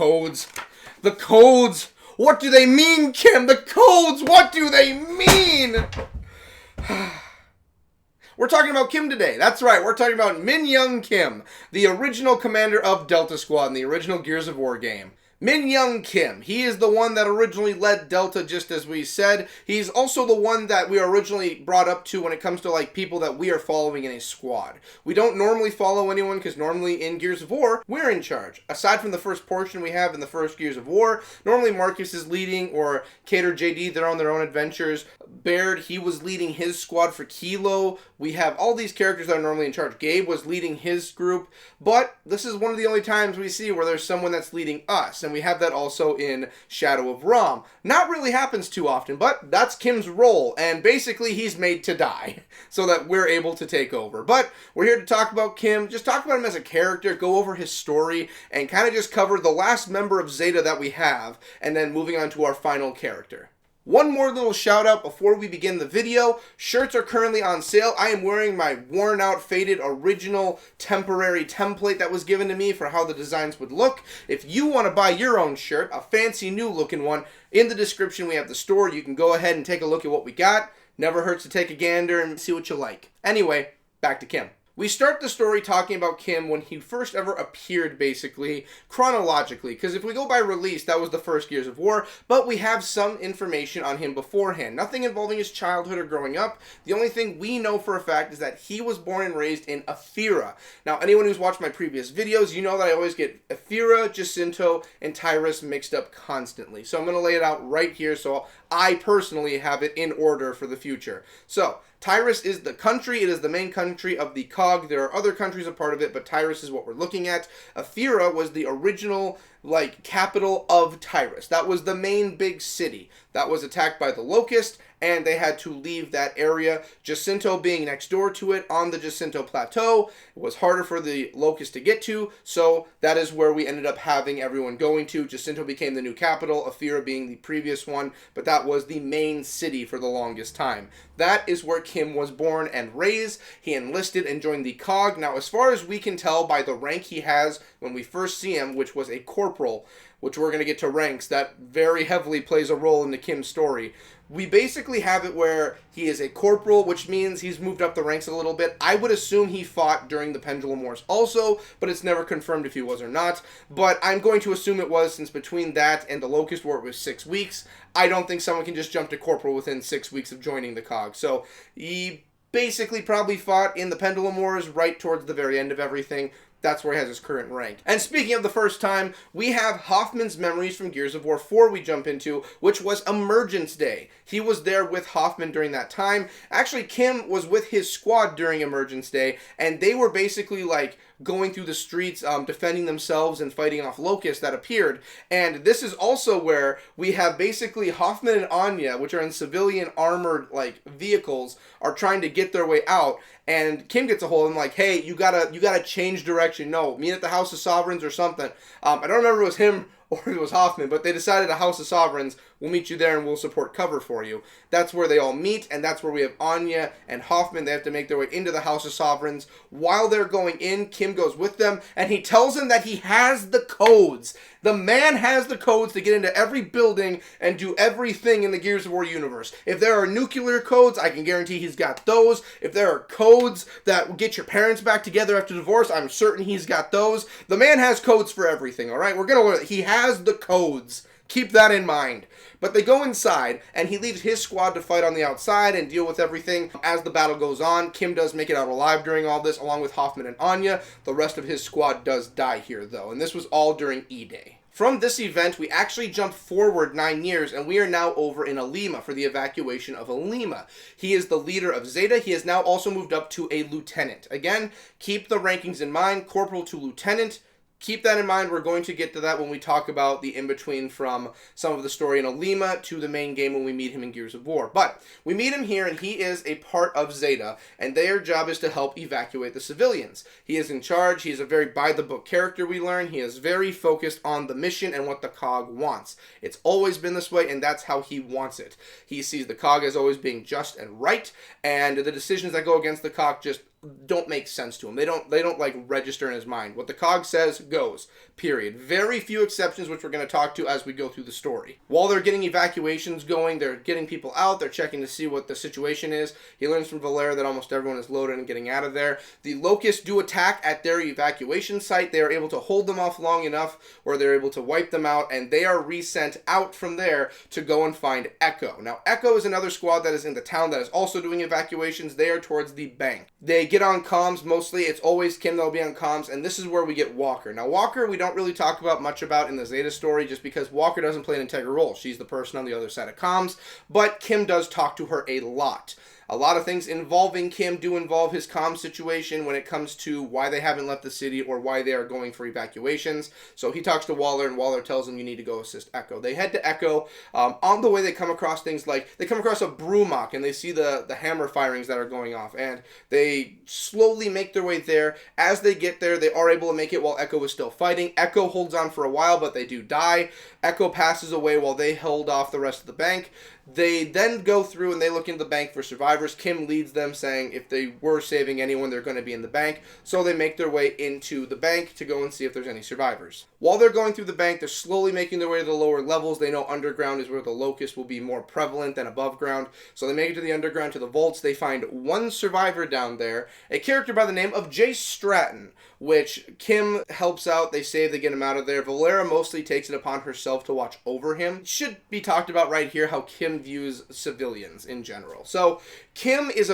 codes. The codes! What do they mean, Kim? The codes! What do they mean? We're talking about Kim today. That's right, we're talking about Mihn Young Kim, the original commander of Delta Squad in the original Gears of War game. Mihn Young Kim, he is the one that originally led Delta, just as we said. He's also the one that we originally brought up to when it comes to like people that we are following in a squad. We don't normally follow anyone because normally in Gears of War, we're in charge. Aside from the first portion we have in the first Gears of War, normally Marcus is leading or Kate or JD, they're on their own adventures. Baird, he was leading his squad for Kilo. We have all these characters that are normally in charge. Gabe was leading his group, but this is one of the only times we see where there's someone that's leading us, and we have that also in Shadow of Rom. Not really happens too often, but that's Kim's role, and basically he's made to die so that we're able to take over. But we're here to talk about Kim, just talk about him as a character, go over his story, and kind of just cover the last member of Zeta that we have, and then moving on to our final character. One more little shout out before we begin the video. Shirts are currently on sale. I am wearing my worn out, faded, original temporary template that was given to me for how the designs would look. If you want to buy your own shirt, a fancy new looking one, in the description we have the store. You can go ahead and take a look at what we got. Never hurts to take a gander and see what you like. Anyway, back to Kim. We start the story talking about Kim when he first ever appeared, basically, chronologically, because if we go by release, that was the first Gears of War, but we have some information on him beforehand. Nothing involving his childhood or growing up. The only thing we know for a fact is that he was born and raised in Ephyra. Now, anyone who's watched my previous videos, you know that I always get Ephyra, Jacinto, and Tyrus mixed up constantly. So I'm going to lay it out right here so I personally have it in order for the future. So, Tyrus is the country. It is the main country of the COG. There are other countries a part of it, but Tyrus is what we're looking at. Ephyra was the original, capital of Tyrus. That was the main big city. That was attacked by the Locust, and they had to leave that area. Jacinto being next door to it on the Jacinto Plateau, it was harder for the Locust to get to, so that is where we ended up having everyone going to. Jacinto became the new capital, Ephyra being the previous one, but that was the main city for the longest time. That is where Kim was born and raised. He enlisted and joined the COG. Now, as far as we can tell by the rank he has when we first see him, which was a corporal, which we're going to get to ranks, that very heavily plays a role in the Kim story. We basically have it where he is a corporal, which means he's moved up the ranks a little bit. I would assume he fought during the Pendulum Wars also, but it's never confirmed if he was or not. But I'm going to assume it was, since between that and the Locust War it was 6 weeks. I don't think someone can just jump to corporal within 6 weeks of joining the COG. So he basically probably fought in the Pendulum Wars right towards the very end of everything. That's where he has his current rank. And speaking of the first time, we have Hoffman's memories from Gears of War 4 we jump into, which was Emergence Day. He was there with Hoffman during that time. Actually, Kim was with his squad during Emergence Day, and they were basically going through the streets, defending themselves and fighting off locusts that appeared. And this is also where we have basically Hoffman and Anya, which are in civilian armored vehicles, are trying to get their way out. And Kim gets a hold of him hey, you gotta change direction. No, meet at the House of Sovereigns or something. I don't remember if it was him or if it was Hoffman, but they decided the House of Sovereigns, we'll meet you there and we'll support cover for you. That's where they all meet, and that's where we have Anya and Hoffman. They have to make their way into the House of Sovereigns. While they're going in, Kim goes with them, and he tells them that he has the codes. The man has the codes to get into every building and do everything in the Gears of War universe. If there are nuclear codes, I can guarantee he's got those. If there are codes that will get your parents back together after divorce, I'm certain he's got those. The man has codes for everything, all right? We're going to learn. He has the codes. Keep that in mind. But they go inside, and he leaves his squad to fight on the outside and deal with everything as the battle goes on. Kim does make it out alive during all this, along with Hoffman and Anya. The rest of his squad does die here, though, and this was all during E-Day. From this event, we actually jump forward 9 years, and we are now over in Alima for the evacuation of Alima. He is the leader of Zeta. He has now also moved up to a lieutenant. Again, keep the rankings in mind, corporal to lieutenant. Keep that in mind. We're going to get to that when we talk about the in-between from some of the story in Alima to the main game when we meet him in Gears of War. But we meet him here, and he is a part of Zeta, and their job is to help evacuate the civilians. He is in charge. He is a very by-the-book character, we learn. He is very focused on the mission and what the COG wants. It's always been this way, and that's how he wants it. He sees the COG as always being just and right, and the decisions that go against the COG just don't make sense to him. They don't like register in his mind. What the cog says goes. Period. Very few exceptions, which we're going to talk to as we go through the story. While they're getting evacuations going, they're getting people out, they're checking to see what the situation is. He learns from Valera that almost everyone is loaded and getting out of there. The locusts do attack at their evacuation site. They are able to hold them off long enough where they're able to wipe them out, and they are resent out from there to go and find Echo. Now, Echo is another squad that is in the town that is also doing evacuations. They are towards the bank. They get on comms mostly. It's always Kim that'll be on comms, and this is where we get Walker. Now, Walker we don't really talk about much about in the Zeta story just because Walker doesn't play an integral role. She's the person on the other side of comms, but Kim does talk to her a lot. A lot of things involving Kim do involve his comm situation when it comes to why they haven't left the city or why they are going for evacuations. So he talks to Waller, and Waller tells him you need to go assist Echo. They head to Echo. On the way, they come across things like, they come across a Brumach, and they see the hammer firings that are going off, and they slowly make their way there. As they get there, they are able to make it while Echo is still fighting. Echo holds on for a while, but they do die. Echo passes away while they hold off the rest of the bank. They then go through and they look into the bank for survivors. Kim leads them, saying if they were saving anyone, they're going to be in the bank. So they make their way into the bank to go and see if there's any survivors. While they're going through the bank, they're slowly making their way to the lower levels. They know underground is where the locusts will be more prevalent than above ground. So they make it to the underground, to the vaults. They find one survivor down there, a character by the name of Jace Stratton, which Kim helps out. They save, they get him out of there. Valera mostly takes it upon herself to watch over him. It should be talked about right here how Kim views civilians in general. So Kim is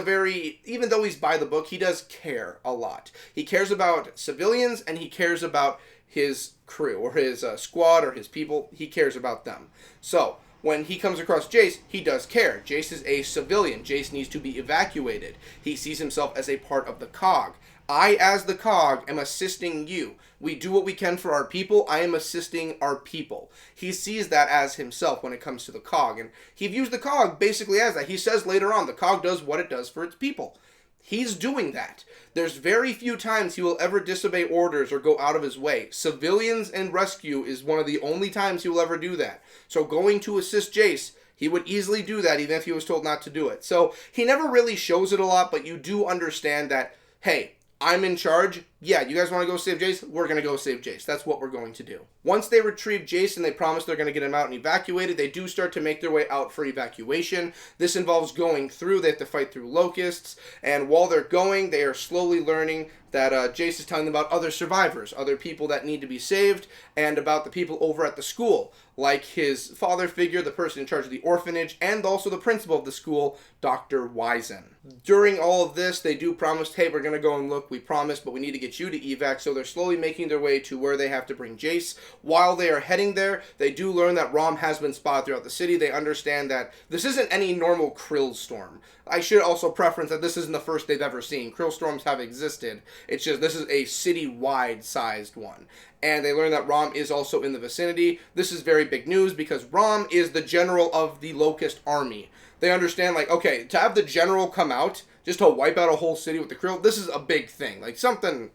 even though he's by the book, he does care a lot. He cares about civilians and he cares about his crew or his squad or his people. He cares about them. So when he comes across Jace, he does care. Jace is a civilian. Jace needs to be evacuated. He sees himself as a part of the cog. I, as the cog, am assisting you. We do what we can for our people. I am assisting our people. He sees that as himself when it comes to the cog. And he views the cog basically as that. He says later on, the cog does what it does for its people. He's doing that. There's very few times he will ever disobey orders or go out of his way. Civilians and rescue is one of the only times he will ever do that. So going to assist Jace, he would easily do that even if he was told not to do it. So he never really shows it a lot, but you do understand that, hey, I'm in charge. Yeah, you guys want to go save Jace? We're going to go save Jace. That's what we're going to do. Once they retrieve Jace and they promise they're going to get him out and evacuated, they do start to make their way out for evacuation. This involves going through. They have to fight through locusts. And while they're going, they are slowly learning that Jace is telling them about other survivors, other people that need to be saved, and about the people over at the school, like his father figure, the person in charge of the orphanage, and also the principal of the school, Dr. Wisen. During all of this, they do promise, hey, we're going to go and look. We promised, but we need to get you to evac. So they're slowly making their way to where they have to bring Jace. While they are heading there, they do learn that Rom has been spotted throughout the city. They understand that this isn't any normal Krill storm. I should also preference that this isn't the first they've ever seen. Krill storms have existed. It's just this is a city-wide sized one. And they learn that Rom is also in the vicinity. This is very big news because Rom is the general of the Locust army. They understand, like, okay, to have the general come out just to wipe out a whole city with the Krill, this is a big thing. Like, something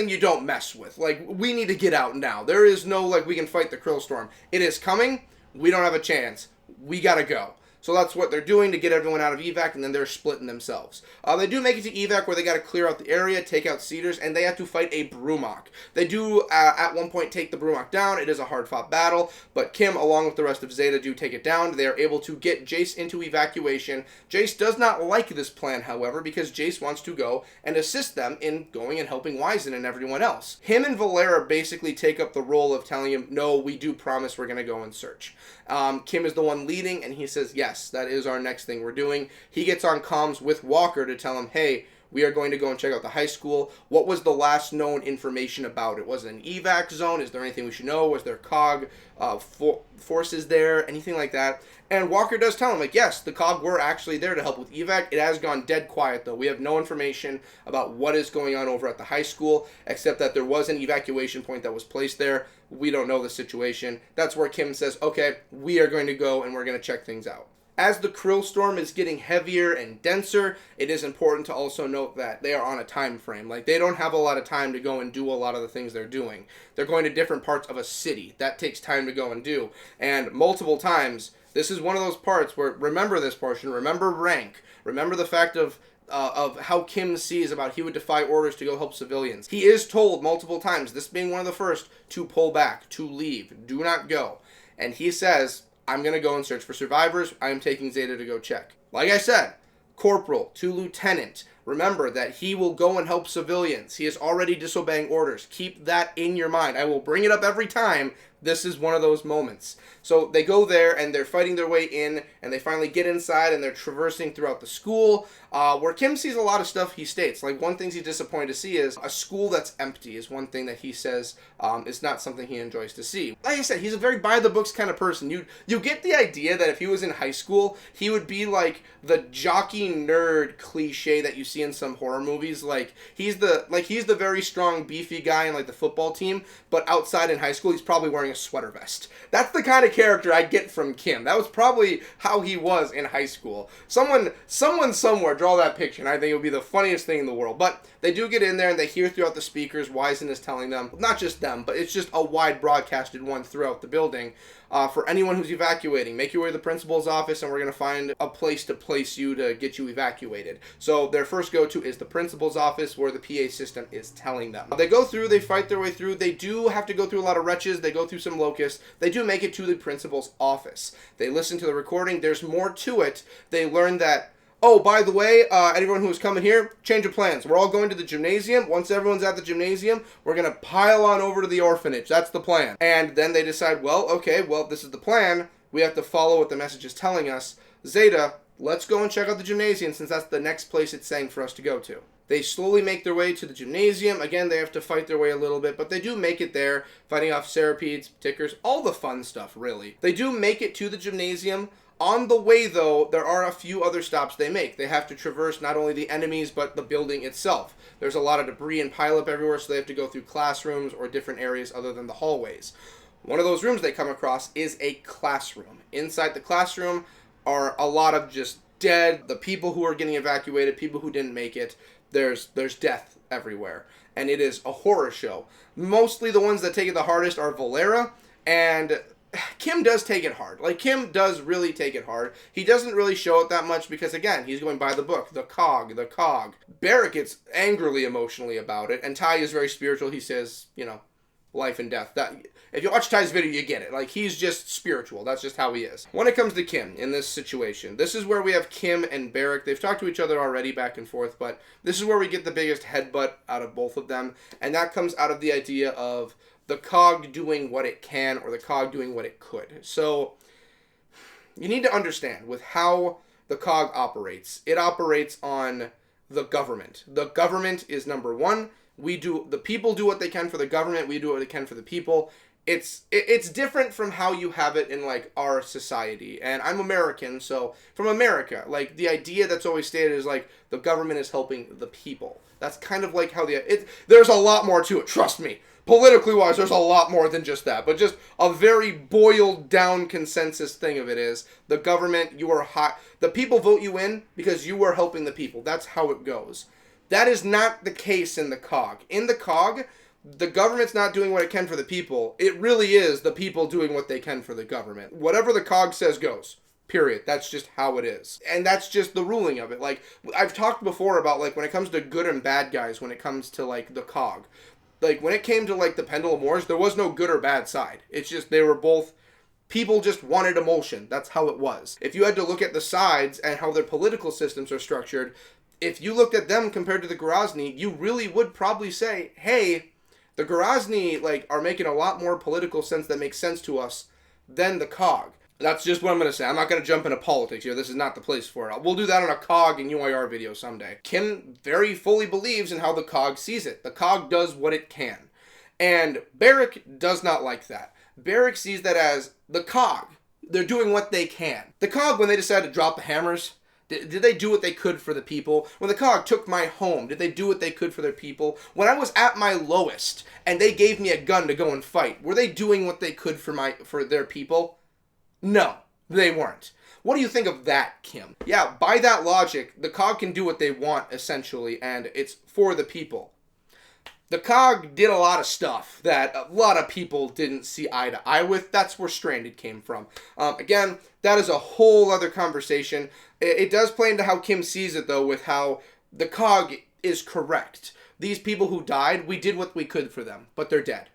you don't mess with. Like, we need to get out now. There is no, like, we can fight the Krill storm. It is coming. We don't have a chance. We gotta go. So that's what they're doing to get everyone out of evac, and then they're splitting themselves. They do make it to evac where they got to clear out the area, take out cedars, and they have to fight a Brumach. They do, at one point, take the Brumach down. It is a hard-fought battle, but Kim, along with the rest of Zeta, do take it down. They are able to get Jace into evacuation. Jace does not like this plan, however, because Jace wants to go and assist them in going and helping Wisen and everyone else. Him and Valera basically take up the role of telling him, no, we do promise we're going to go and search. Kim is the one leading, and he says, yes, that is our next thing we're doing. He gets on comms with Walker to tell him, hey, we are going to go and check out the high school. What was the last known information about it? Was it an evac zone? Is there anything we should know? Was there COG forces there? Anything like that? And Walker does tell him, like, yes, the COG were actually there to help with evac. It has gone dead quiet, though. We have no information about what is going on over at the high school, except that there was an evacuation point that was placed there. We don't know the situation. That's where Kim says, okay, we are going to go and we're going to check things out. As the Krill storm is getting heavier and denser, it is important to also note that they are on a time frame. Like, they don't have a lot of time to go and do a lot of the things they're doing. They're going to different parts of a city. That takes time to go and do. And multiple times, this is one of those parts where, remember this portion, remember rank, remember the fact of of how Kim sees about he would defy orders to go help civilians. He is told multiple times, this being one of the first, to pull back, to leave, do not go. And he says, I'm going to go and search for survivors. I am taking Zeta to go check. Like I said, corporal to lieutenant. Remember that he will go and help civilians. He is already disobeying orders. Keep that in your mind. I will bring it up every time. This is one of those moments. So they go there and they're fighting their way in, and they finally get inside and they're traversing throughout the school, where Kim sees a lot of stuff he states. Like, one thing he's disappointed to see is a school that's empty is one thing that he says is not something he enjoys to see. Like I said, he's a very by-the-books kind of person. You get the idea that if he was in high school, he would be like the jockey nerd cliche that you see in some horror movies. Like, he's the very strong, beefy guy in like the football team, but outside in high school, he's probably wearing a sweater vest. That's the kind of character I get from Kim. That was probably how he was in high school. Someone somewhere draw that picture, and I think it would be the funniest thing in the world. But they do get in there, and they hear throughout the speakers Wiseman is telling them, not just them, but it's just a wide broadcasted one throughout the building. For anyone who's evacuating, make your way to the principal's office, and we're going to find a place to place you to get you evacuated. So their first go-to is the principal's office, where the PA system is telling them. They go through, they fight their way through. They do have to go through a lot of wretches. They go through some locusts. They do make it to the principal's office. They listen to the recording. There's more to it. They learn that, oh, by the way, anyone who's coming here, change of plans. We're all going to the gymnasium. Once everyone's at the gymnasium, we're going to pile on over to the orphanage. That's the plan. And then they decide, well, okay, well, this is the plan. We have to follow what the message is telling us. Zeta, let's go and check out the gymnasium, since that's the next place it's saying for us to go to. They slowly make their way to the gymnasium. Again, they have to fight their way a little bit, but they do make it there, fighting off centipedes, tickers, all the fun stuff, really. They do make it to the gymnasium. On the way, though, there are a few other stops they make. They have to traverse not only the enemies, but the building itself. There's a lot of debris and pileup everywhere, so they have to go through classrooms or different areas other than the hallways. One of those rooms they come across is a classroom. Inside the classroom are a lot of just dead, the people who are getting evacuated, people who didn't make it. There's death everywhere, and it is a horror show. Mostly the ones that take it the hardest are Valera, and Kim does take it hard. Like, Kim does really take it hard. He doesn't really show it that much because, again, he's going by the book. The cog. Barrack gets angrily emotionally about it, and Ty is very spiritual. He says, life and death. That, if you watch Ty's video, you get it. Like, he's just spiritual. That's just how he is. When it comes to Kim in this situation, this is where we have Kim and Barrack. They've talked to each other already back and forth, but this is where we get the biggest headbutt out of both of them, and that comes out of the idea of the cog doing what it can, or the cog doing what it could. So you need to understand with how the cog operates. It operates on the government. The government is number one. The people do what they can for the government. We do what they can for the people. It's different from how you have it in, like, our society. And I'm American, so from America, like, the idea that's always stated is, like, the government is helping the people. That's kind of like how there's a lot more to it, trust me. Politically wise, there's a lot more than just that. But just a very boiled down consensus thing of it is, the government, the people vote you in because you are helping the people. That's how it goes. That is not the case in the cog. In the cog, the government's not doing what it can for the people. It really is the people doing what they can for the government. Whatever the cog says goes. Period. That's just how it is. And that's just the ruling of it. Like, I've talked before about, like, when it comes to good and bad guys, when it comes to, like, the cog. Like, when it came to, like, the Pendulum Wars, there was no good or bad side. It's just they were both... People just wanted emotion. That's how it was. If you had to look at the sides and how their political systems are structured, if you looked at them compared to the Grozny, you really would probably say, hey, the Grozny, like, are making a lot more political sense that makes sense to us than the cog. That's just what I'm going to say. I'm not going to jump into politics here. This is not the place for it. We'll do that on a COG and UIR video someday. Kim very fully believes in how the COG sees it. The COG does what it can. And Barrack does not like that. Barrack sees that as the COG. They're doing what they can. The COG, when they decided to drop the hammers, did they do what they could for the people? When the COG took my home, did they do what they could for their people? When I was at my lowest and they gave me a gun to go and fight, were they doing what they could for their people? No, they weren't. What do you think of that, Kim? Yeah, by that logic, the COG can do what they want, essentially, and it's for the people. The COG did a lot of stuff that a lot of people didn't see eye to eye with. That's where Stranded came from. Again, that is a whole other conversation. It does play into how Kim sees it, though, with how the cog is correct. These people who died, we did what we could for them, but they're dead.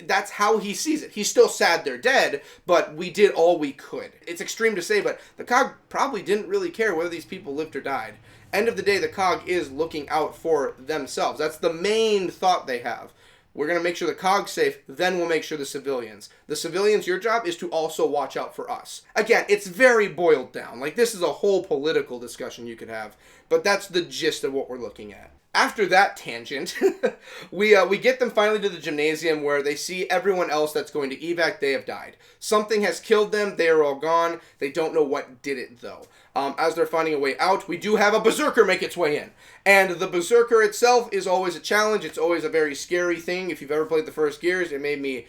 That's how he sees it. He's still sad they're dead, but we did all we could. It's extreme to say, but the cog probably didn't really care whether these people lived or died. End of the day, the cog is looking out for themselves. That's the main thought they have. We're going to make sure the cog's safe, then we'll make sure the civilians. The civilians, your job is to also watch out for us. Again, it's very boiled down. Like, this is a whole political discussion you could have, but that's the gist of what we're looking at. After that tangent, we get them finally to the gymnasium where they see everyone else that's going to evac. They have died. Something has killed them. They are all gone. They don't know what did it, though. As they're finding a way out, we do have a berserker make its way in. And the berserker itself is always a challenge. It's always a very scary thing. If you've ever played the first Gears, it made me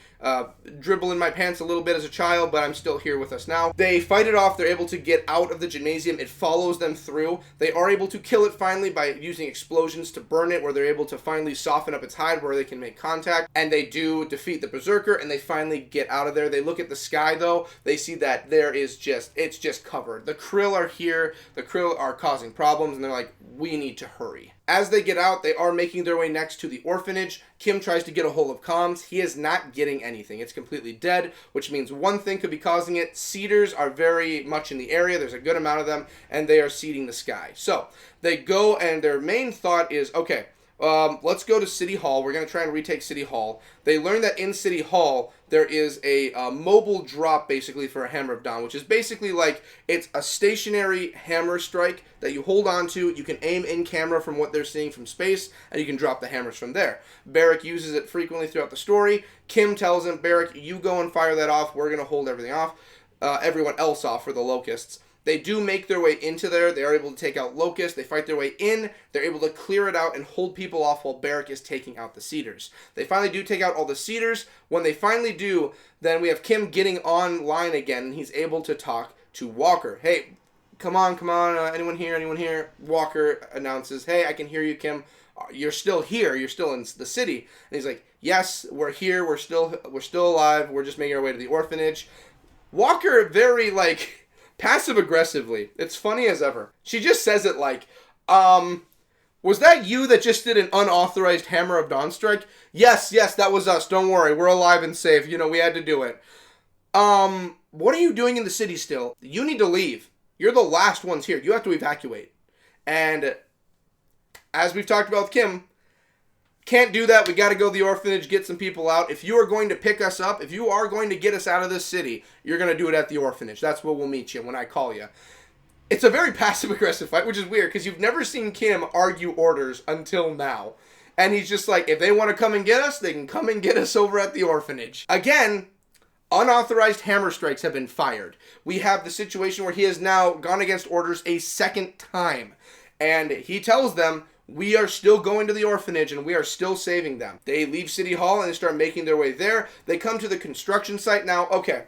dribble in my pants a little bit as a child, but I'm still here with us now. They fight it off. They're able to get out of the gymnasium. It follows them through. They are able to kill it finally by using explosions to burn it, where they're able to finally soften up its hide where they can make contact. And they do defeat the berserker, and they finally get out of there. They look at the sky, though. They see that it's just covered. The krill are here. The krill are causing problems, and they're like, we need to hurry. As they get out, they are making their way next to the orphanage. Kim tries to get a hold of comms. He is not getting anything. It's completely dead, which means one thing could be causing it. Cedars are very much in the area. There's a good amount of them, and they are seeding the sky. So they go, and their main thought is, okay, let's go to City Hall. We're going to try and retake City Hall. They learn that in City Hall, there is a mobile drop, basically, for a Hammer of Dawn, which is basically like, it's a stationary hammer strike that you hold on to. You can aim in camera from what they're seeing from space, and you can drop the hammers from there. Barrick uses it frequently throughout the story. Kim tells him, Barrick, you go and fire that off. We're going to hold everything off, everyone else off for the locusts. They do make their way into there. They are able to take out locusts. They fight their way in. They're able to clear it out and hold people off while Barrick is taking out the cedars. They finally do take out all the cedars. When they finally do, then we have Kim getting online again, and he's able to talk to Walker. Hey, come on, anyone here? Walker announces, hey, I can hear you, Kim. You're still here. You're still in the city. And he's like, yes, we're here. We're still alive. We're just making our way to the orphanage. Walker very, passive-aggressively. It's funny as ever. She just says it like, was that you that just did an unauthorized Hammer of Dawn strike? Yes, that was us. Don't worry. We're alive and safe. We had to do it. What are you doing in the city still? You need to leave. You're the last ones here. You have to evacuate. And as we've talked about with Kim, can't do that. We got to go to the orphanage, get some people out. If you are going to pick us up, if you are going to get us out of this city, you're going to do it at the orphanage. That's where we'll meet you when I call you. It's a very passive-aggressive fight, which is weird because you've never seen Kim argue orders until now. And he's just like, if they want to come and get us, they can come and get us over at the orphanage. Again, unauthorized hammer strikes have been fired. We have the situation where he has now gone against orders a second time. And he tells them, we are still going to the orphanage and we are still saving them. They leave City Hall and they start making their way there. They come to the construction site now. Okay,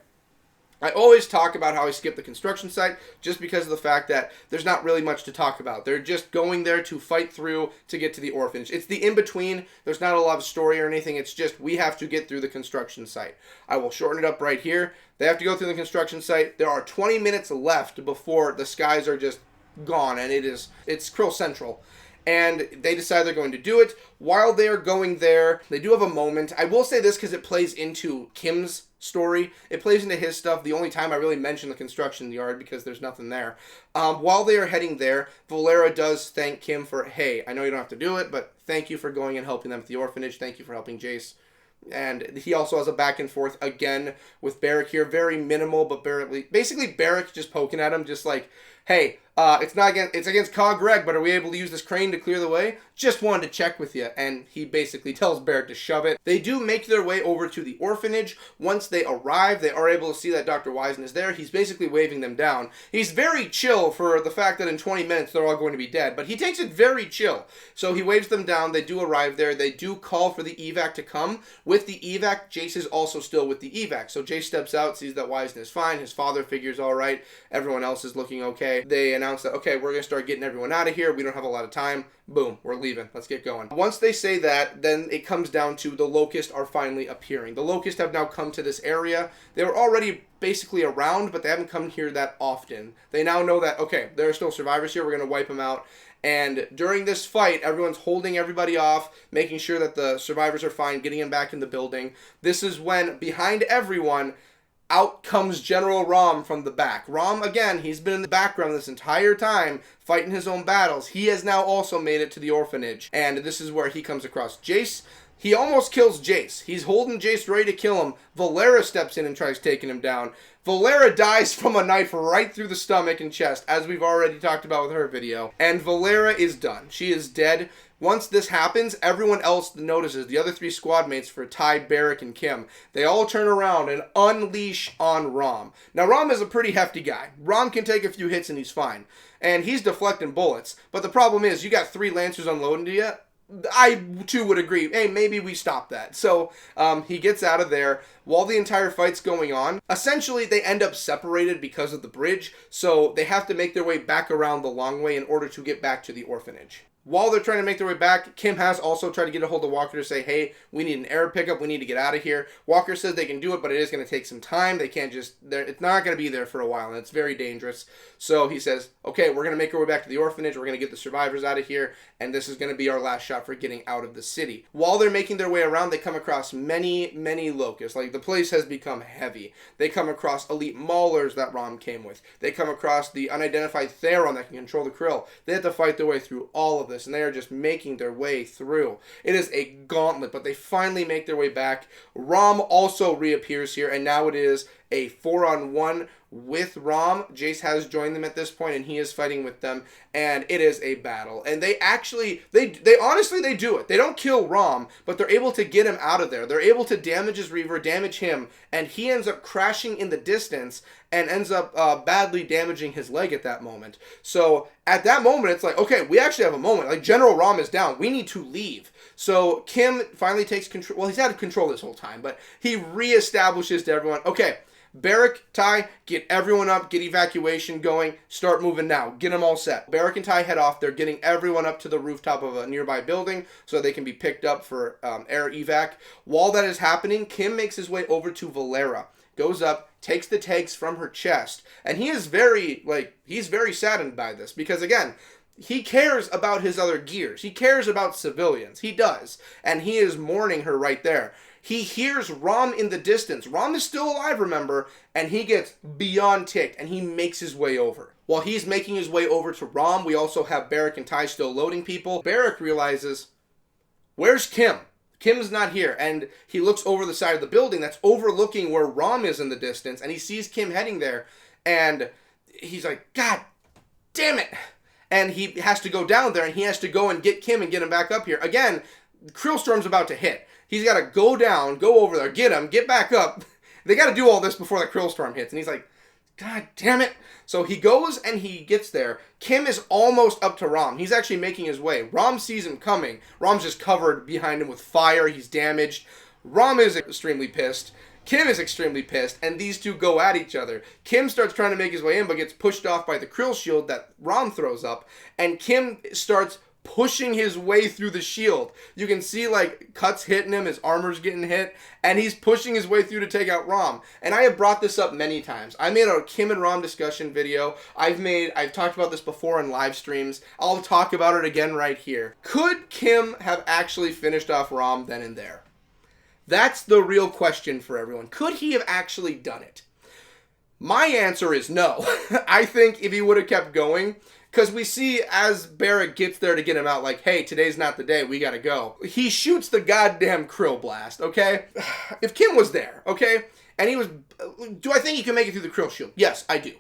I always talk about how I skip the construction site just because of the fact that there's not really much to talk about. They're just going there to fight through to get to the orphanage. It's the in-between. There's not a lot of story or anything. It's just we have to get through the construction site. I will shorten it up right here. They have to go through the construction site. There are 20 minutes left before the skies are just gone, and it's Krill Central. And they decide they're going to do it. While they are going there, they do have a moment. I will say this because it plays into Kim's story. It plays into his stuff. The only time I really mention the construction yard because there's nothing there. While they are heading there, Valera does thank Kim for, hey, I know you don't have to do it, but thank you for going and helping them at the orphanage. Thank you for helping Jace. And he also has a back and forth again with Barrick here. Very minimal, but basically Barrick just poking at him, just like, hey, it's against Cog Reg, but are we able to use this crane to clear the way? Just wanted to check with you. And he basically tells Barrick to shove it. They do make their way over to the orphanage. Once they arrive, they are able to see that Dr. Wiseman is there. He's basically waving them down. He's very chill for the fact that in 20 minutes they're all going to be dead, but he takes it very chill. So he waves them down. They do arrive there. They do call for the evac to come. With the evac, Jace is also still with the evac. So Jace steps out, sees that Wiseman is fine. His father figures all right. Everyone else is looking okay. They announce announce that, okay, we're going to start getting everyone out of here. We don't have a lot of time. Boom, we're leaving. Let's get going. Once they say that, then it comes down to the Locusts are finally appearing. The Locusts have now come to this area. They were already basically around, but they haven't come here that often. They now know that, okay, there are still survivors here. We're going to wipe them out. And during this fight, everyone's holding everybody off, making sure that the survivors are fine, getting them back in the building. This is when, behind everyone, out comes General Rom from the back. Rom, again, he's been in the background this entire time, fighting his own battles. He has now also made it to the orphanage. And this is where he comes across Jace. He almost kills Jace. He's holding Jace ready to kill him. Valera steps in and tries taking him down. Valera dies from a knife right through the stomach and chest, as we've already talked about with her video. And Valera is done. She is dead. Once this happens, everyone else notices. The other 3 squad mates for Ty, Barrick, and Kim, they all turn around and unleash on Rom. Now, Rom is a pretty hefty guy. Rom can take a few hits and he's fine. And he's deflecting bullets. But the problem is, you got 3 Lancers unloading to you. I, too, would agree. Hey, maybe we stop that. So, he gets out of there while the entire fight's going on. Essentially, they end up separated because of the bridge, so they have to make their way back around the long way in order to get back to the orphanage. While they're trying to make their way back, Kim has also tried to get a hold of Walker to say, hey, we need an air pickup, we need to get out of here. Walker says they can do it, but it is going to take some time. They can't just, it's not going to be there for a while, and it's very dangerous. So he says, okay, we're going to make our way back to the orphanage, we're going to get the survivors out of here, and this is going to be our last shot for getting out of the city. While they're making their way around, they come across many, many locusts. Like, the place has become heavy. They come across elite maulers that Rom came with. They come across the unidentified Theron that can control the krill. They have to fight their way through all of this, and they are just making their way through. It is a gauntlet, but they finally make their way back. Rom also reappears here, and now it is a 4-on-1 with Rom. Jace has joined them at this point, and he is fighting with them, and it is a battle. And they actually, they honestly, they do it. They don't kill Rom, but they're able to get him out of there. They're able to damage his Reaver, damage him, and he ends up crashing in the distance and ends up badly damaging his leg at that moment. So at that moment, it's like, okay, we actually have a moment. Like, General Rom is down. We need to leave. So Kim finally takes control. Well, he's had control this whole time, but he reestablishes to everyone, okay, Barrick, Ty, get everyone up, get evacuation going, start moving now, get them all set. Barrick and Ty head off. They're getting everyone up to the rooftop of a nearby building so they can be picked up for air evac. While that is happening, Kim makes his way over to Valera, goes up, takes the tags from her chest, and he is he's very saddened by this because, again, he cares about his other gears. He cares about civilians. He does. And he is mourning her right there. He hears Rom in the distance. Rom is still alive, remember, and he gets beyond ticked, and he makes his way over. While he's making his way over to Rom, we also have Barrick and Ty still loading people. Barrick realizes, where's Kim? Kim's not here, and he looks over the side of the building that's overlooking where Rom is in the distance, and he sees Kim heading there, and he's like, God damn it! And he has to go down there, and he has to go and get Kim and get him back up here. Again, Krillstorm's about to hit. He's got to go down, go over there, get him, get back up. They got to do all this before the Krillstorm hits. And he's like, God damn it. So he goes and he gets there. Kim is almost up to Rom. He's actually making his way. Rom sees him coming. Rom's just covered behind him with fire. He's damaged. Rom is extremely pissed. Kim is extremely pissed, and these two go at each other. Kim starts trying to make his way in, but gets pushed off by the krill shield that Rom throws up, and Kim starts pushing his way through the shield. You can see, like, cuts hitting him, his armor's getting hit, and he's pushing his way through to take out Rom. And I have brought this up many times. I made a Kim and Rom discussion video. I've talked about this before in live streams. I'll talk about it again right here. Could Kim have actually finished off Rom then and there? That's the real question for everyone. Could he have actually done it? My answer is no. I think if he would have kept going, because we see as Barrick gets there to get him out, like, hey, today's not the day, we gotta go. He shoots the goddamn krill blast, okay? If Kim was there, okay, and he was, do I think he can make it through the krill shield? Yes, I do.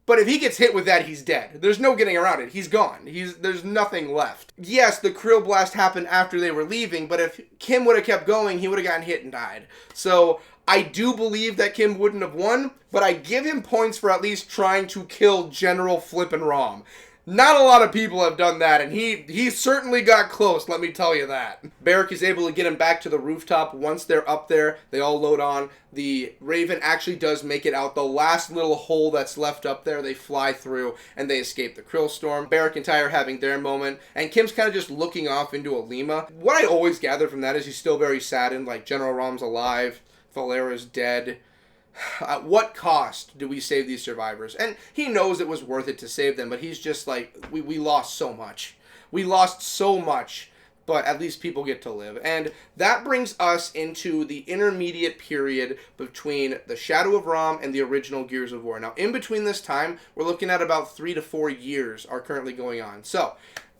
But if he gets hit with that, he's dead. There's no getting around it. He's gone. There's nothing left. Yes, the krill blast happened after they were leaving, but if Kim would have kept going, he would have gotten hit and died. So I do believe that Kim wouldn't have won, but I give him points for at least trying to kill General Flippin' Rom. Not a lot of people have done that, and he certainly got close, let me tell you that. Barrick is able to get him back to the rooftop. Once they're up there, they all load on. The Raven actually does make it out. The last little hole that's left up there, they fly through, and they escape the Krill Storm. Barrick and Ty are having their moment, and Kim's kind of just looking off into Alima. What I always gather from that is he's still very saddened, like, General Rom's alive, Valera's dead. At what cost do we save these survivors? And he knows it was worth it to save them, but he's just like, we lost so much. We lost so much, but at least people get to live. And that brings us into the intermediate period between the Shadow of Rom and the original Gears of War. Now, in between this time, we're looking at about 3 to 4 years are currently going on. So,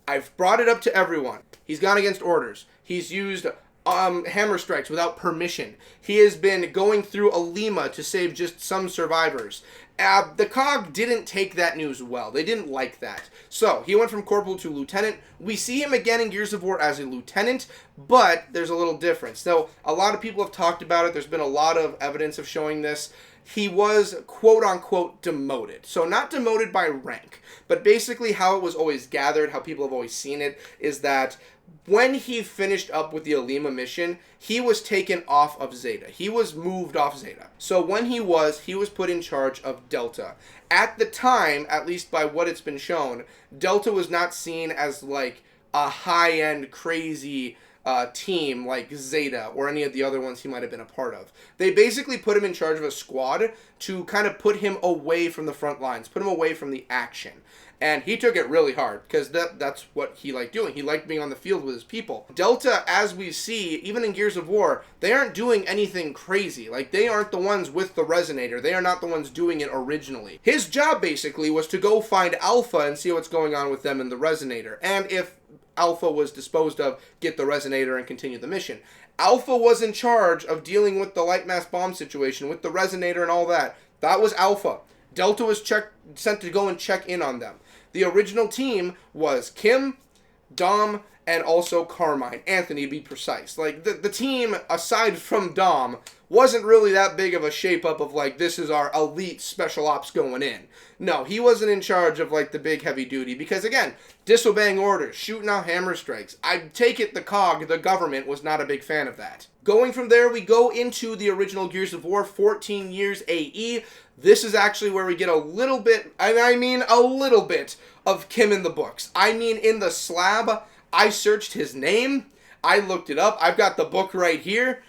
I've brought it up to everyone. He's gone against orders. He's used hammer strikes without permission. He has been going through Alima to save just some survivors. The COG didn't take that news well. They didn't like that. So, he went from corporal to lieutenant. We see him again in Gears of War as a lieutenant, but there's a little difference. So, a lot of people have talked about it. There's been a lot of evidence of showing this. He was quote-unquote demoted. So, not demoted by rank, but basically how it was always gathered, how people have always seen it, is that when he finished up with the Alima mission, he was taken off of Zeta. He was moved off Zeta. So when he was put in charge of Delta. At the time, at least by what it's been shown, Delta was not seen as like a high-end crazy team like Zeta or any of the other ones he might have been a part of. They basically put him in charge of a squad to kind of put him away from the front lines, put him away from the action. And he took it really hard, because that's what he liked doing. He liked being on the field with his people. Delta, as we see, even in Gears of War, they aren't doing anything crazy. Like, they aren't the ones with the resonator. They are not the ones doing it originally. His job, basically, was to go find Alpha and see what's going on with them in the resonator. And if Alpha was disposed of, get the resonator and continue the mission. Alpha was in charge of dealing with the light mass bomb situation, with the resonator and all that. That was Alpha. Delta was sent to go and check in on them. The original team was Kim, Dom, and also Carmine. Anthony, to be precise. Like, the team, aside from Dom, wasn't really that big of a shape-up of, like, this is our elite special ops going in. No, he wasn't in charge of, like, the big heavy duty. Because, again, disobeying orders, shooting out hammer strikes. I take it the COG, the government, was not a big fan of that. Going from there, we go into the original Gears of War, 14 years AE. This is actually where we get a little bit, and I mean a little bit, of Kim in the books. I mean, in the slab, I searched his name, I looked it up, I've got the book right here.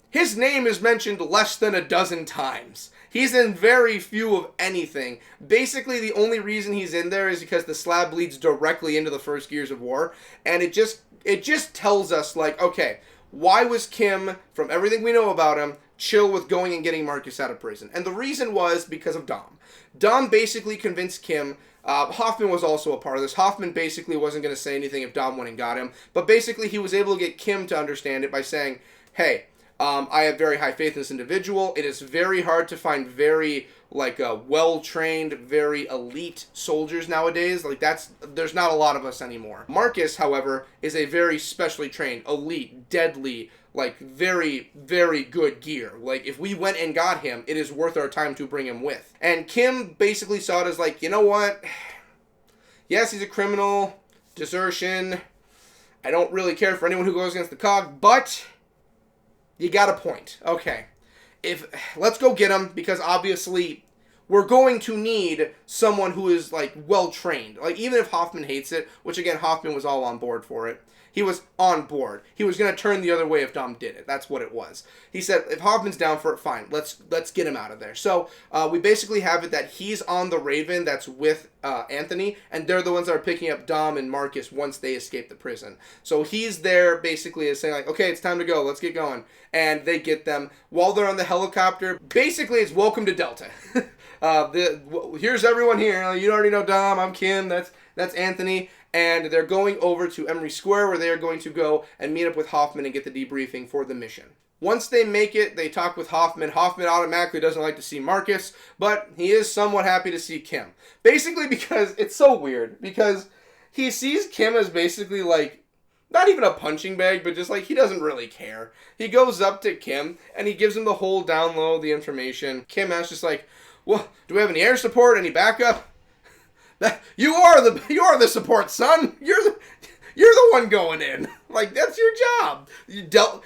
His name is mentioned less than a dozen times. He's in very few of anything. Basically, the only reason he's in there is because the slab leads directly into the first Gears of War, and it just tells us, like, okay, why was Kim, from everything we know about him, chill with going and getting Marcus out of prison? And the reason was because of Dom. Dom basically convinced Kim. Hoffman was also a part of this. Hoffman basically wasn't going to say anything if Dom went and got him. But basically he was able to get Kim to understand it by saying, hey, I have very high faith in this individual. It is very hard to find very, like, well-trained, very elite soldiers nowadays. Like, there's not a lot of us anymore. Marcus, however, is a very specially trained, elite, deadly, like, very, very good gear. Like, if we went and got him, it is worth our time to bring him with. And Kim basically saw it as, like, you know what? Yes, he's a criminal, desertion. I don't really care for anyone who goes against the COG, but you got a point. Okay. Let's go get him, because obviously we're going to need someone who is, like, well-trained. Like, even if Hoffman hates it, which, again, Hoffman was all on board for it. He was on board. He was going to turn the other way if Dom did it. That's what it was. He said, if Hoffman's down for it, fine. Let's get him out of there. So we basically have it that he's on the Raven that's with Anthony, and they're the ones that are picking up Dom and Marcus once they escape the prison. So he's there basically as saying, like, okay, it's time to go. Let's get going. And they get them. While they're on the helicopter, basically it's welcome to Delta. Here's everyone here. You already know Dom. I'm Kim. That's Anthony. And they're going over to Emery Square, where they are going to go and meet up with Hoffman and get the debriefing for the mission. Once they make it, they talk with Hoffman. Hoffman automatically doesn't like to see Marcus, but he is somewhat happy to see Kim. Basically because it's so weird, because he sees Kim as basically, like, not even a punching bag, but just, like, he doesn't really care. He goes up to Kim, and he gives him the whole down low, the information. Kim asks just like, well, do we have any air support, any backup? You are the support, son. You're the one going in. Like, that's your job.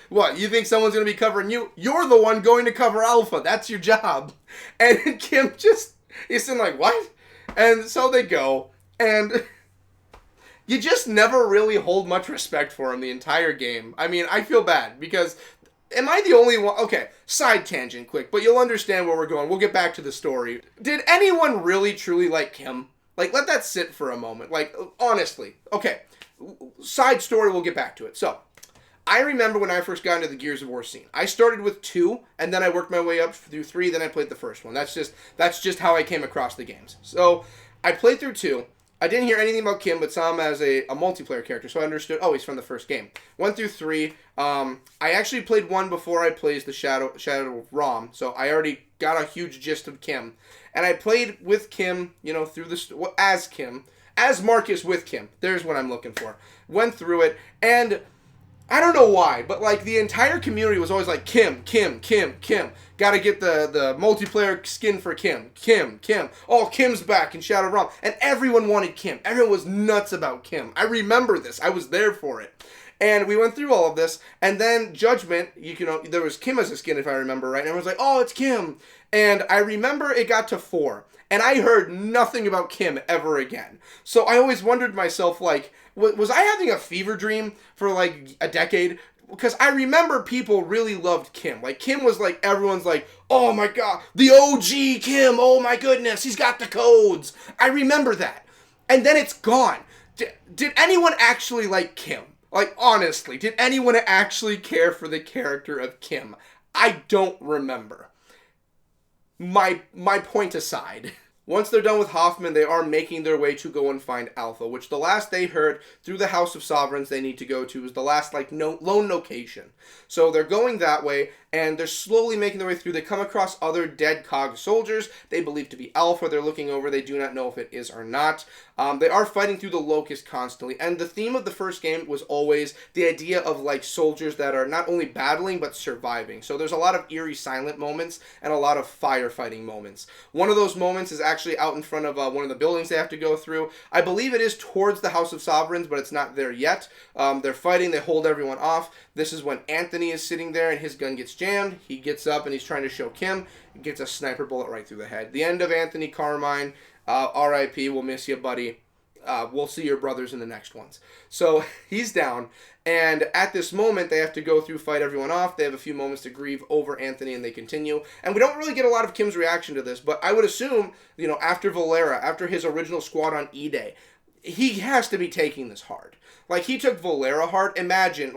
What? You think someone's going to be covering you? You're the one going to cover Alpha. That's your job. And Kim he's saying like, what? And so they go, and you just never really hold much respect for him the entire game. I mean, I feel bad because am I the only one? Okay, side tangent quick, but you'll understand where we're going. We'll get back to the story. Did anyone really truly like Kim? Like, let that sit for a moment. Like, honestly. Okay, side story, we'll get back to it. So, I remember when I first got into the Gears of War scene. I started with 2, and then I worked my way up through 3, then I played the first one. That's just how I came across the games. So, I played through 2. I didn't hear anything about Kim, but saw him as a multiplayer character, so I understood, oh, he's from the first game. Went through 3. I actually played 1 before I played the Shadow of Rom, so I already got a huge gist of Kim. And I played with Kim, through as Kim. As Marcus with Kim. There's what I'm looking for. Went through it, and I don't know why, but like the entire community was always like, Kim. Gotta get the multiplayer skin for Kim. Oh, Kim's back in Shadow Realm. And everyone wanted Kim. Everyone was nuts about Kim. I remember this. I was there for it. And we went through all of this, and then Judgment, there was Kim as a skin, if I remember right, and everyone's like, oh, it's Kim. And I remember it got to 4, and I heard nothing about Kim ever again. So I always wondered myself, like, was I having a fever dream for, like, a decade? Because I remember people really loved Kim. Like, Kim was, like, everyone's like, oh, my God, the OG Kim, oh, my goodness, he's got the codes. I remember that. And then it's gone. Did anyone actually like Kim? Like, honestly, did anyone actually care for the character of Kim? I don't remember. My point aside. Once they're done with Hoffman, they are making their way to go and find Alpha, which the last they heard through the House of Sovereigns they need to go to is the last, lone location. So they're going that way, and they're slowly making their way through. They come across other dead COG soldiers they believe to be Alpha. They're looking over. They do not know if it is or not. They are fighting through the Locust constantly, and the theme of the first game was always the idea of, soldiers that are not only battling, but surviving. So there's a lot of eerie silent moments and a lot of firefighting moments. One of those moments is actually out in front of one of the buildings they have to go through. I believe it is towards the House of Sovereigns, but it's not there yet. They're fighting. They hold everyone off. This is when Anthony is sitting there and his gun gets jammed. He gets up and he's trying to show Kim. He gets a sniper bullet right through the head. The end of Anthony Carmine. R.I.P. We'll miss you, buddy. We'll see your brothers in the next ones. So he's down, and at this moment, they have to go through, fight everyone off. They have a few moments to grieve over Anthony, and they continue. And we don't really get a lot of Kim's reaction to this, but I would assume, after Valera, after his original squad on E-Day, he has to be taking this hard. Like, he took Valera hard. Imagine,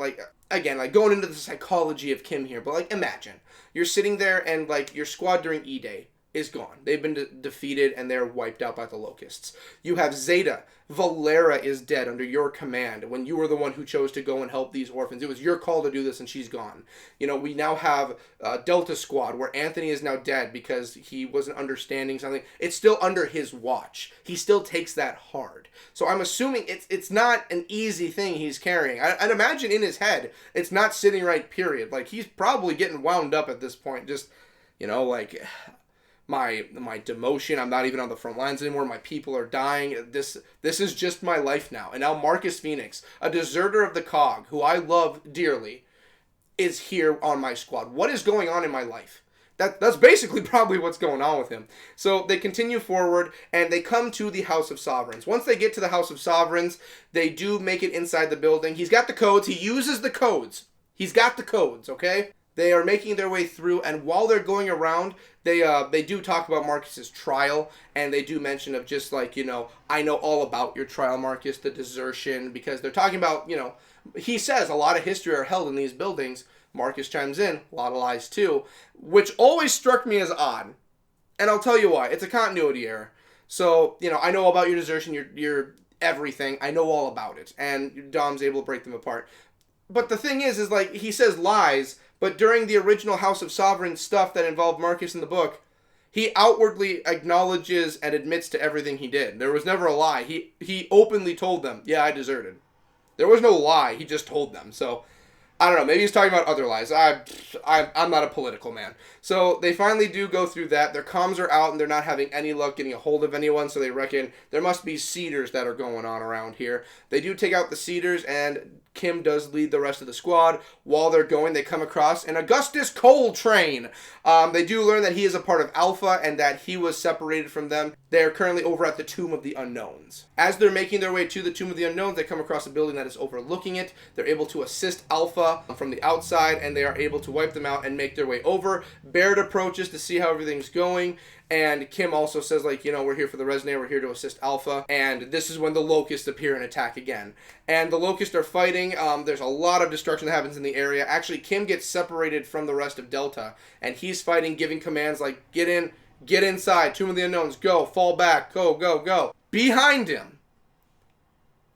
again, going into the psychology of Kim here, but, imagine. You're sitting there, and, your squad during E-Day is gone. They've been defeated, and they're wiped out by the Locusts. You have Zeta. Valera is dead under your command when you were the one who chose to go and help these orphans. It was your call to do this, and she's gone. We now have Delta Squad, where Anthony is now dead because he wasn't understanding something. It's still under his watch. He still takes that hard. So I'm assuming it's not an easy thing he's carrying. I'd imagine in his head, it's not sitting right, period. He's probably getting wound up at this point. Just, my demotion, I'm not even on the front lines anymore, my people are dying, this is just my life now. And now Marcus Phoenix, a deserter of the COG, who I love dearly, is here on my squad. What is going on in my life? That's basically probably what's going on with him. So they continue forward, and they come to the House of Sovereigns. Once they get to the House of Sovereigns, they do make it inside the building. He's got the codes. He uses the codes. He's got the codes, okay? They are making their way through, and while they're going around, they do talk about Marcus's trial, and they do mention of just I know all about your trial, Marcus, the desertion, because they're talking about, he says a lot of history are held in these buildings. Marcus chimes in, a lot of lies too, which always struck me as odd, and I'll tell you why. It's a continuity error. So, I know about your desertion, your everything. I know all about it, and Dom's able to break them apart. But the thing is he says lies, but during the original House of Sovereign stuff that involved Marcus in the book, he outwardly acknowledges and admits to everything he did. There was never a lie. He openly told them, yeah, I deserted. There was no lie. He just told them. So I don't know. Maybe he's talking about other lies. I'm not a political man. So they finally do go through that. Their comms are out, and they're not having any luck getting a hold of anyone, so they reckon there must be cedars that are going on around here. They do take out the cedars, and Kim does lead the rest of the squad. While they're going, they come across an Augustus Coltrane. They do learn that he is a part of Alpha and that he was separated from them. They are currently over at the Tomb of the Unknowns. As they're making their way to the Tomb of the Unknowns, they come across a building that is overlooking it. They're able to assist Alpha from the outside, and they are able to wipe them out and make their way over. Baird approaches to see how everything's going, and Kim also says, like, you know, we're here for the Resonator, we're here to assist Alpha, and this is when the Locusts appear and attack again. And the Locusts are fighting. There's a lot of destruction that happens in the area. Actually, Kim gets separated from the rest of Delta, and he's fighting, giving commands like, get in, get inside, Tomb of the Unknowns, go, fall back, go, go, go. Behind him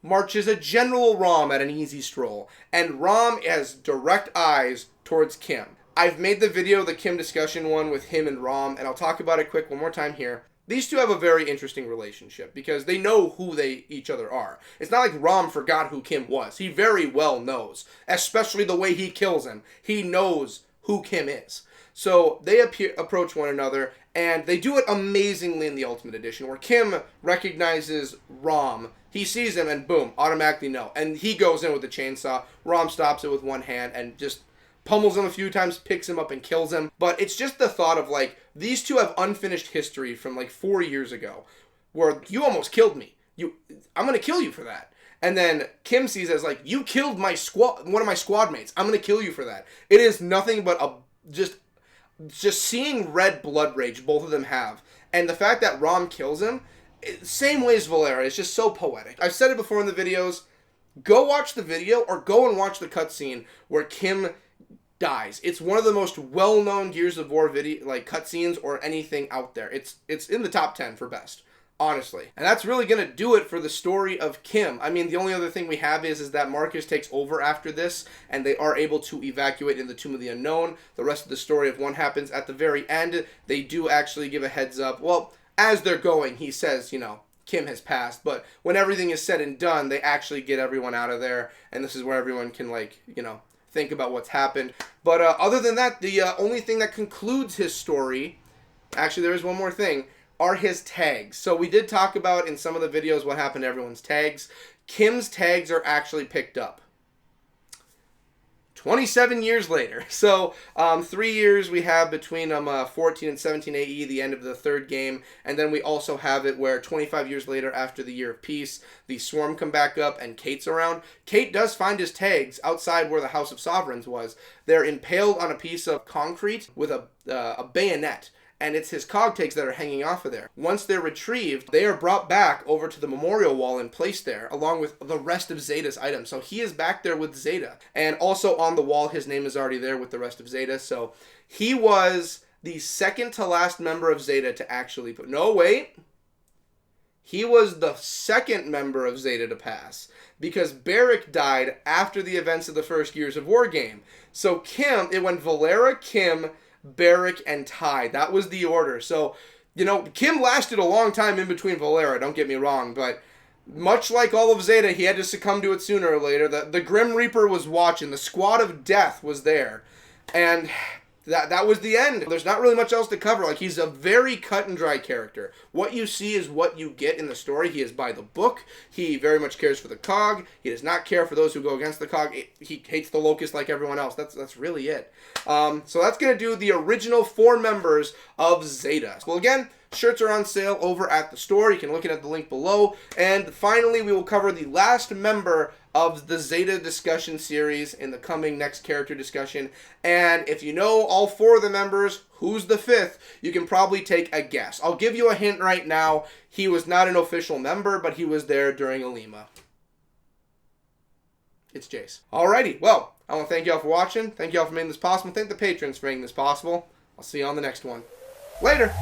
marches a General Rom at an easy stroll, and Rom has direct eyes towards Kim. I've made the video, the Kim discussion one with him and Rom, and I'll talk about it quick one more time here. These two have a very interesting relationship because they know who each other are. It's not like Rom forgot who Kim was. He very well knows, especially the way he kills him. He knows who Kim is. So they approach one another, and they do it amazingly in the Ultimate Edition, where Kim recognizes Rom. He sees him, and boom, automatically no. And he goes in with the chainsaw. Rom stops it with one hand and just pummels him a few times, picks him up, and kills him. But it's just the thought of, like, these two have unfinished history from, like, 4 years ago, where you almost killed me. I'm going to kill you for that. And then Kim sees it as, like, you killed my one of my squad mates. I'm going to kill you for that. It is nothing but just seeing red blood rage both of them have. And the fact that Rom kills him, same way as Valera, it's just so poetic. I've said it before in the videos. Go watch the video or go and watch the cutscene where Kim dies. It's one of the most well-known Gears of War cutscenes or anything out there. It's in the top 10 for best, honestly. And that's really going to do it for the story of Kim. I mean, the only other thing we have is that Marcus takes over after this, and they are able to evacuate in the Tomb of the Unknown. The rest of the story of one happens at the very end. They do actually give a heads up. Well, as they're going, he says, you know, Kim has passed, but when everything is said and done, they actually get everyone out of there, and this is where everyone can, like, you know, think about what's happened. But other than that, the only thing that concludes his story, actually there is one more thing, are his tags. So we did talk about in some of the videos what happened to everyone's tags. Kim's tags are actually picked up 27 years later. So 3 years we have between 14 and 17 AE, the end of the third game, and then we also have it where 25 years later, after the Year of Peace, the Swarm come back up and Kate's around. Kate does find his tags outside where the House of Sovereigns was. They're impaled on a piece of concrete with a bayonet, and it's his cog tags that are hanging off of there. Once they're retrieved, they are brought back over to the memorial wall and placed there, along with the rest of Zeta's items. So he is back there with Zeta. And also on the wall, his name is already there with the rest of Zeta. So he was the second to last member of Zeta to actually put... No, wait. He was the second member of Zeta to pass, because Barrick died after the events of the first Gears of War game. So Kim, it went Valera, Kim, Barrick, and Ty. That was the order. So, you know, Kim lasted a long time in between Valera, don't get me wrong, but much like all of Zeta, he had to succumb to it sooner or later. The Grim Reaper was watching. The Squad of Death was there. And that was the end. There's not really much else to cover. Like, he's a very cut and dry character. What you see is what you get in the story. He is by the book. He very much cares for the cog. He does not care for those who go against the cog. He hates the Locust like everyone else. That's really it. So that's going to do the original 4 members of Zeta. Well, again, shirts are on sale over at the store. You can look at the link below. And finally, we will cover the last member of the Zeta discussion series in the coming next character discussion. And if you know all 4 of the members, who's the 5th, you can probably take a guess. I'll give you a hint right now. He was not an official member, but he was there during Alima. It's Jace. Alrighty, well, I want to thank you all for watching. Thank you all for making this possible. Thank the patrons for making this possible. I'll see you on the next one. Later!